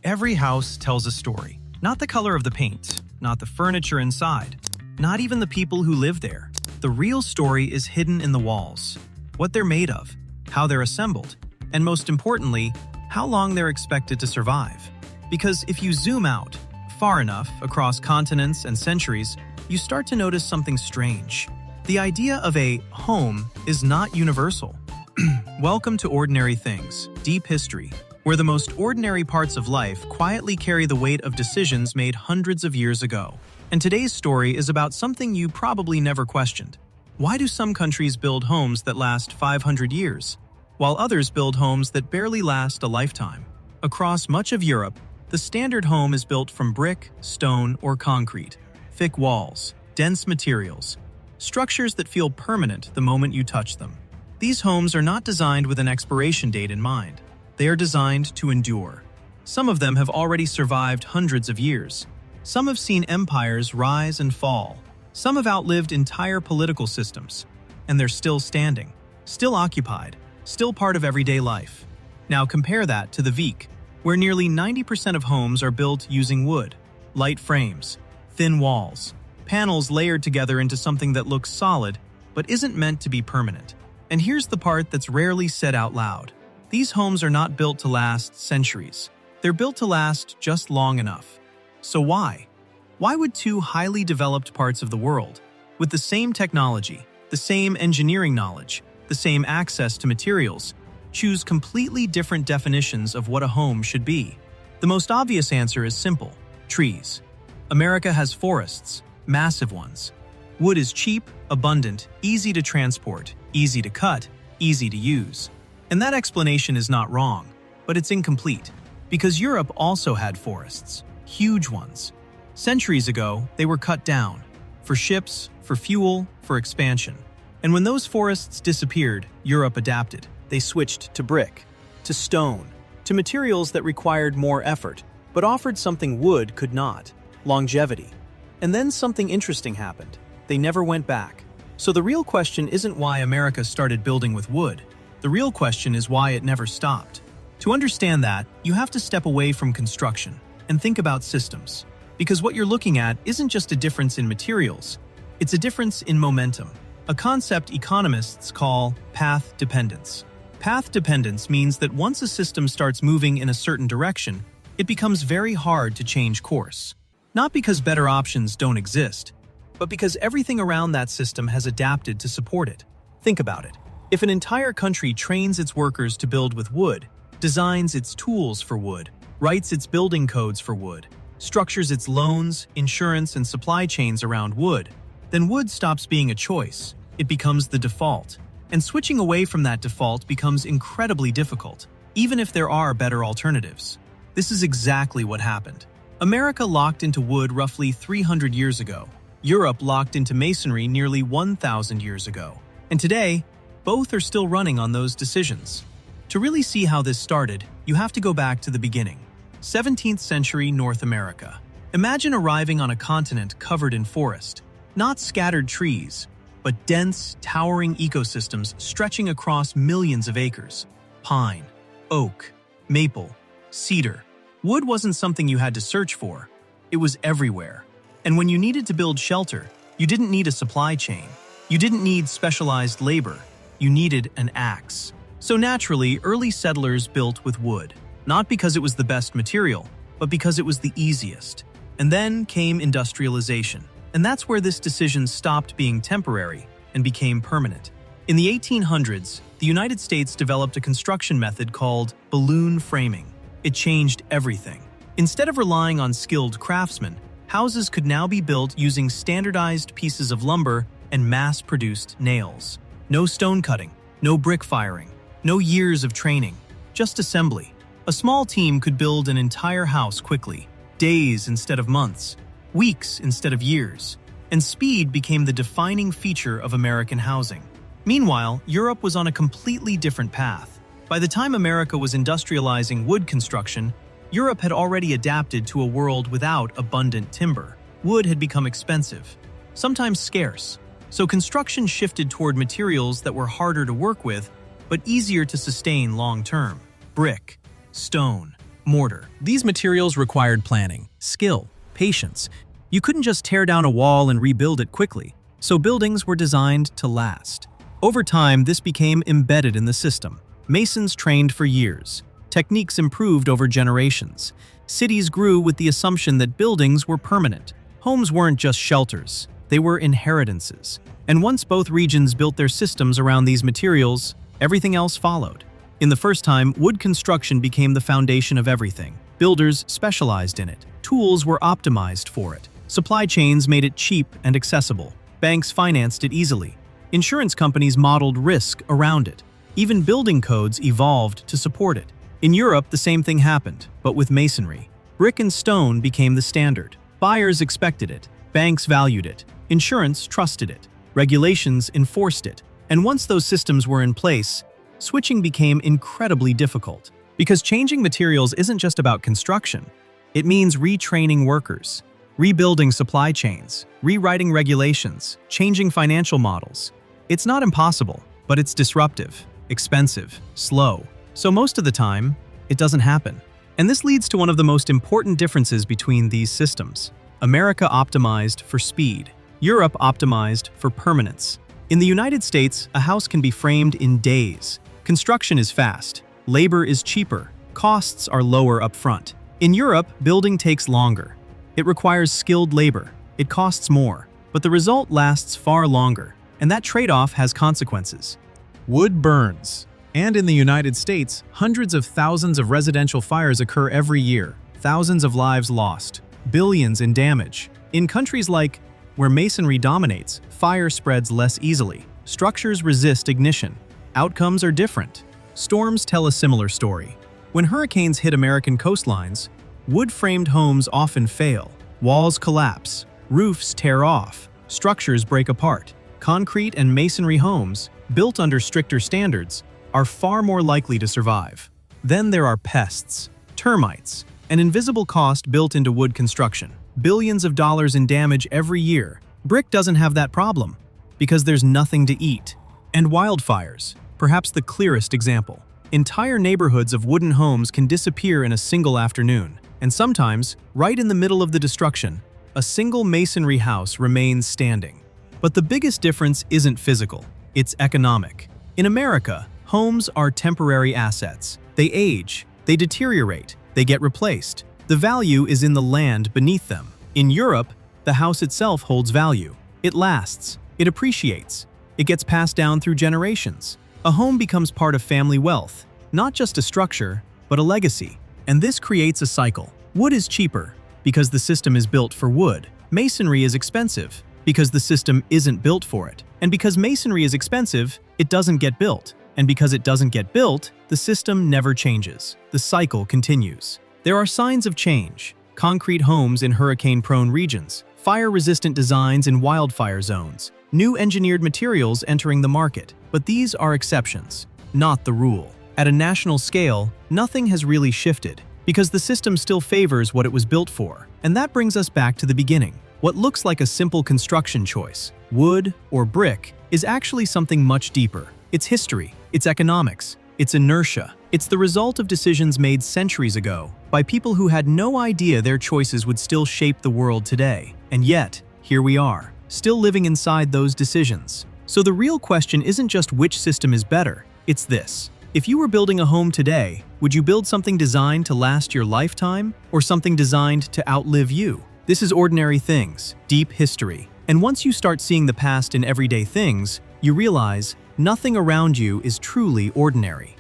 Every house tells a story. Not the color of the paint, not the furniture inside, not even the people who live there. The real story is hidden in the walls. What they're made of, how they're assembled, and most importantly, how long they're expected to survive. Because if you zoom out far enough across continents and centuries, you start to notice something strange. The idea of a home is not universal. Welcome to Ordinary Things, Deep History, where the most ordinary parts of life quietly carry the weight of decisions made hundreds of years ago. And today's story is about something you probably never questioned. Why do some countries build homes that last 500 years, while others build homes that barely last a lifetime? Across much of Europe, the standard home is built from brick, stone, or concrete. Thick walls, dense materials, structures that feel permanent the moment you touch them. These homes are not designed with an expiration date in mind. They are designed to endure. Some of them have already survived hundreds of years. Some have seen empires rise and fall. Some have outlived entire political systems. And they're still standing, still occupied, still part of everyday life. Now compare that to the Vic, where nearly 90% of homes are built using wood, light frames, thin walls, panels layered together into something that looks solid but isn't meant to be permanent. And here's the part that's rarely said out loud. These homes are not built to last centuries. They're built to last just long enough. So why? Why would two highly developed parts of the world, with the same technology, the same engineering knowledge, the same access to materials, choose completely different definitions of what a home should be? The most obvious answer is simple: trees. America has forests, massive ones. Wood is cheap, abundant, easy to transport, easy to cut, easy to use. And that explanation is not wrong, but it's incomplete, because Europe also had forests, huge ones. Centuries ago, they were cut down, for ships, for fuel, for expansion. And when those forests disappeared, Europe adapted. They switched to brick, to stone, to materials that required more effort, but offered something wood could not: longevity. And then something interesting happened. They never went back. So the real question isn't why America started building with wood. The real question is why it never stopped. To understand that, you have to step away from construction and think about systems. Because what you're looking at isn't just a difference in materials, it's a difference in momentum, a concept economists call path dependence. Path dependence means that once a system starts moving in a certain direction, it becomes very hard to change course. Not because better options don't exist, but because everything around that system has adapted to support it. Think about it. If an entire country trains its workers to build with wood, designs its tools for wood, writes its building codes for wood, structures its loans, insurance, and supply chains around wood, then wood stops being a choice. It becomes the default. And switching away from that default becomes incredibly difficult, even if there are better alternatives. This is exactly what happened. America locked into wood roughly 300 years ago. Europe locked into masonry nearly 1,000 years ago. And today, both are still running on those decisions. To really see how this started, you have to go back to the beginning. 17th century North America. Imagine arriving on a continent covered in forest. Not scattered trees, but dense, towering ecosystems stretching across millions of acres. Pine, oak, maple, cedar. Wood wasn't something you had to search for. It was everywhere. And when you needed to build shelter, you didn't need a supply chain. You didn't need specialized labor. You needed an axe. So naturally, early settlers built with wood, not because it was the best material, but because it was the easiest. And then came industrialization. And that's where this decision stopped being temporary and became permanent. In the 1800s, the United States developed a construction method called balloon framing. It changed everything. Instead of relying on skilled craftsmen, houses could now be built using standardized pieces of lumber and mass-produced nails. No stone cutting, no brick firing, no years of training, just assembly. A small team could build an entire house quickly, days instead of months, weeks instead of years, and speed became the defining feature of American housing. Meanwhile, Europe was on a completely different path. By the time America was industrializing wood construction, Europe had already adapted to a world without abundant timber. Wood had become expensive, sometimes scarce. So construction shifted toward materials that were harder to work with, but easier to sustain long-term. Brick, stone, mortar. These materials required planning, skill, patience. You couldn't just tear down a wall and rebuild it quickly, so buildings were designed to last. Over time, this became embedded in the system. Masons trained for years. Techniques improved over generations. Cities grew with the assumption that buildings were permanent. Homes weren't just shelters, they were inheritances. And once both regions built their systems around these materials, everything else followed. In the first time, wood construction became the foundation of everything. Builders specialized in it. Tools were optimized for it. Supply chains made it cheap and accessible. Banks financed it easily. Insurance companies modeled risk around it. Even building codes evolved to support it. In Europe, the same thing happened, but with masonry. Brick and stone became the standard. Buyers expected it. Banks valued it. Insurance trusted it. Regulations enforced it. And once those systems were in place, switching became incredibly difficult. Because changing materials isn't just about construction. It means retraining workers, rebuilding supply chains, rewriting regulations, changing financial models. It's not impossible, but it's disruptive, expensive, slow. So most of the time, it doesn't happen. And this leads to one of the most important differences between these systems. America optimized for speed. Europe optimized for permanence. In the United States, a house can be framed in days. Construction is fast. Labor is cheaper. Costs are lower up front. In Europe, building takes longer. It requires skilled labor. It costs more. But the result lasts far longer. And that trade-off has consequences. Wood burns. And in the United States, hundreds of thousands of residential fires occur every year. Thousands of lives lost. Billions in damage. In countries like where masonry dominates, fire spreads less easily. Structures resist ignition. Outcomes are different. Storms tell a similar story. When hurricanes hit American coastlines, wood-framed homes often fail. Walls collapse. Roofs tear off. Structures break apart. Concrete and masonry homes, built under stricter standards, are far more likely to survive. Then there are pests, termites, an invisible cost built into wood construction. Billions of dollars in damage every year. Brick doesn't have that problem because there's nothing to eat. And wildfires, perhaps the clearest example. Entire neighborhoods of wooden homes can disappear in a single afternoon. And sometimes, right in the middle of the destruction, a single masonry house remains standing. But the biggest difference isn't physical, it's economic. In America, homes are temporary assets. They age, they deteriorate, they get replaced. The value is in the land beneath them. In Europe, the house itself holds value. It lasts, it appreciates, it gets passed down through generations. A home becomes part of family wealth, not just a structure, but a legacy. And this creates a cycle. Wood is cheaper because the system is built for wood. Masonry is expensive because the system isn't built for it. And because masonry is expensive, it doesn't get built. And because it doesn't get built, the system never changes. The cycle continues. There are signs of change. Concrete homes in hurricane-prone regions, fire-resistant designs in wildfire zones, new engineered materials entering the market. But these are exceptions, not the rule. At a national scale, nothing has really shifted because the system still favors what it was built for. And that brings us back to the beginning. What looks like a simple construction choice, wood or brick, is actually something much deeper. It's history, it's economics, it's inertia. It's the result of decisions made centuries ago by people who had no idea their choices would still shape the world today. And yet, here we are, still living inside those decisions. So the real question isn't just which system is better, it's this. If you were building a home today, would you build something designed to last your lifetime or something designed to outlive you? This is Ordinary Things, Deep History. And once you start seeing the past in everyday things, you realize nothing around you is truly ordinary.